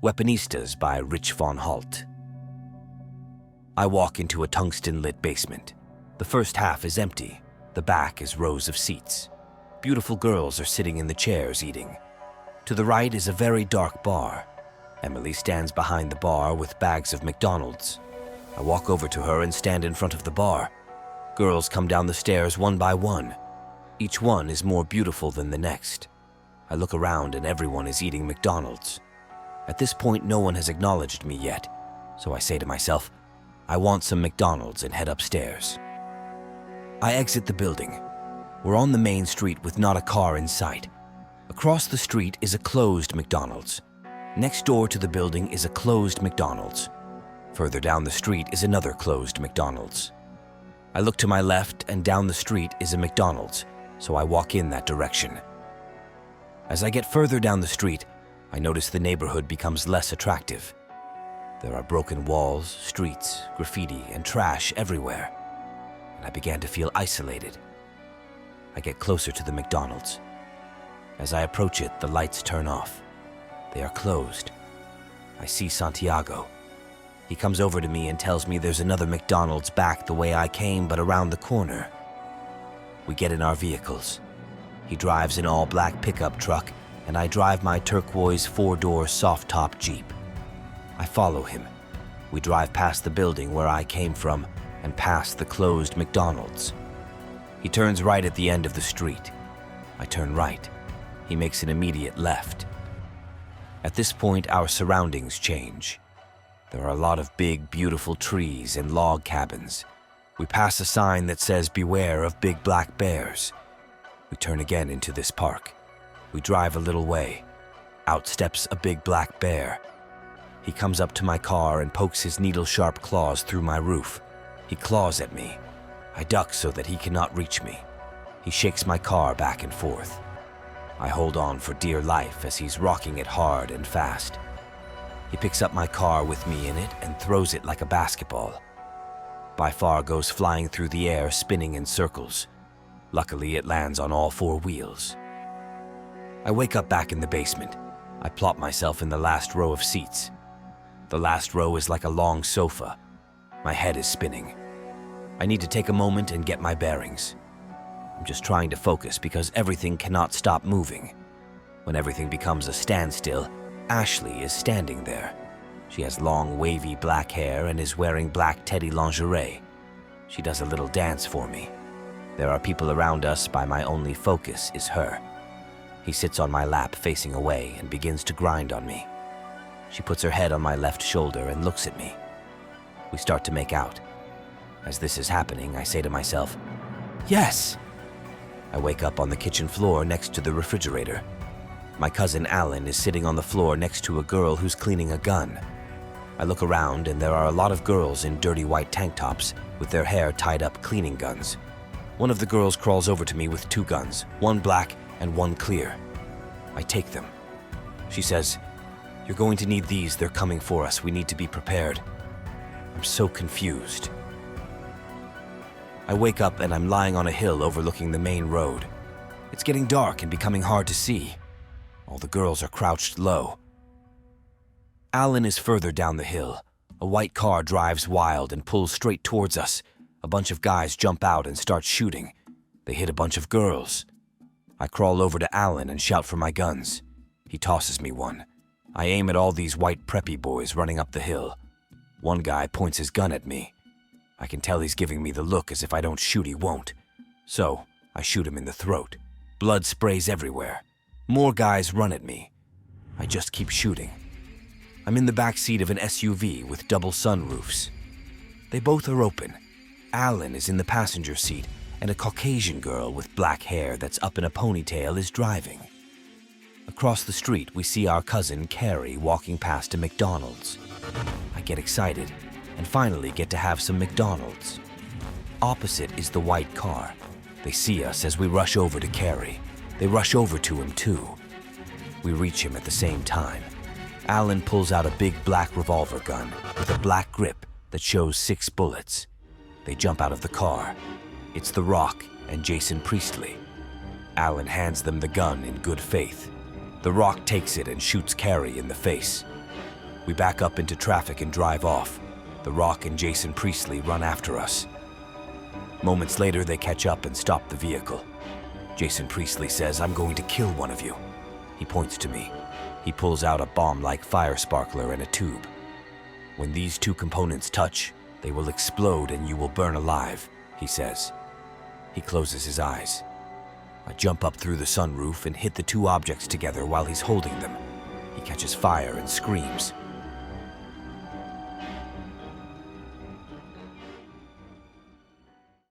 Weaponistas by Rich von Halt. I walk into a tungsten-lit basement. The first half is empty. The back is rows of seats. Beautiful girls are sitting in the chairs eating. To the right is a very dark bar. Emily stands behind the bar with bags of McDonald's. I walk over to her and stand in front of the bar. Girls come down the stairs one by one. Each one is more beautiful than the next. I look around and everyone is eating McDonald's. At this point, no one has acknowledged me yet, so I say to myself, I want some McDonald's and head upstairs. I exit the building. We're on the main street with not a car in sight. Across the street is a closed McDonald's. Next door to the building is a closed McDonald's. Further down the street is another closed McDonald's. I look to my left and down the street is a McDonald's, so I walk in that direction. As I get further down the street, I notice the neighborhood becomes less attractive. There are broken walls, streets, graffiti, and trash everywhere, and I began to feel isolated. I get closer to the McDonald's. As I approach it, the lights turn off. They are closed. I see Santiago. He comes over to me and tells me there's another McDonald's back the way I came, but around the corner. We get in our vehicles. He drives an all-black pickup truck, and I drive my turquoise 4-door soft-top Jeep. I follow him. We drive past the building where I came from and past the closed McDonald's. He turns right at the end of the street. I turn right. He makes an immediate left. At this point, our surroundings change. There are a lot of big, beautiful trees and log cabins. We pass a sign that says, "Beware of big black bears." We turn again into this park. We drive a little way. Out steps a big black bear. He comes up to my car and pokes his needle-sharp claws through my roof. He claws at me. I duck so that he cannot reach me. He shakes my car back and forth. I hold on for dear life as he's rocking it hard and fast. He picks up my car with me in it and throws it like a basketball. By far goes flying through the air, spinning in circles. Luckily, it lands on all 4 wheels. I wake up back in the basement. I plop myself in the last row of seats. The last row is like a long sofa. My head is spinning. I need to take a moment and get my bearings. I'm just trying to focus because everything cannot stop moving. When everything becomes a standstill, Ashley is standing there. She has long, wavy black hair and is wearing black teddy lingerie. She does a little dance for me. There are people around us, but my only focus is her. He sits on my lap facing away and begins to grind on me. She puts her head on my left shoulder and looks at me. We start to make out. As this is happening, I say to myself, "Yes!" I wake up on the kitchen floor next to the refrigerator. My cousin Alan is sitting on the floor next to a girl who's cleaning a gun. I look around and there are a lot of girls in dirty white tank tops with their hair tied up cleaning guns. One of the girls crawls over to me with 2 guns, one black and one clear. I take them. She says, "You're going to need these. They're coming for us. We need to be prepared." I'm so confused. I wake up and I'm lying on a hill overlooking the main road. It's getting dark and becoming hard to see. All the girls are crouched low. Alan is further down the hill. A white car drives wild and pulls straight towards us. A bunch of guys jump out and start shooting. They hit a bunch of girls. I crawl over to Alan and shout for my guns. He tosses me one. I aim at all these white preppy boys running up the hill. One guy points his gun at me. I can tell he's giving me the look as if I don't shoot he won't. So I shoot him in the throat. Blood sprays everywhere. More guys run at me. I just keep shooting. I'm in the back seat of an SUV with double sunroofs. They both are open. Alan is in the passenger seat, and a Caucasian girl with black hair that's up in a ponytail is driving. Across the street, we see our cousin Carrie walking past a McDonald's. I get excited and finally get to have some McDonald's. Opposite is the white car. They see us as we rush over to Carrie. They rush over to him too. We reach him at the same time. Alan pulls out a big black revolver gun with a black grip that shows 6 bullets. They jump out of the car. It's The Rock and Jason Priestley. Alan hands them the gun in good faith. The Rock takes it and shoots Carrie in the face. We back up into traffic and drive off. The Rock and Jason Priestley run after us. Moments later, they catch up and stop the vehicle. Jason Priestley says, "I'm going to kill one of you." He points to me. He pulls out a bomb-like fire sparkler and a tube. "When these two components touch, they will explode and you will burn alive," he says. He closes his eyes. I jump up through the sunroof and hit the two objects together while he's holding them. He catches fire and screams.